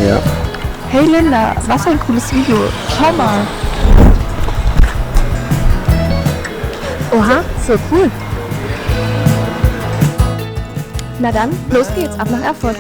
Ja. Hey Linda, was ein cooles Video. Schau mal. Oha, so cool. Na dann, los geht's, ab nach Erfurt.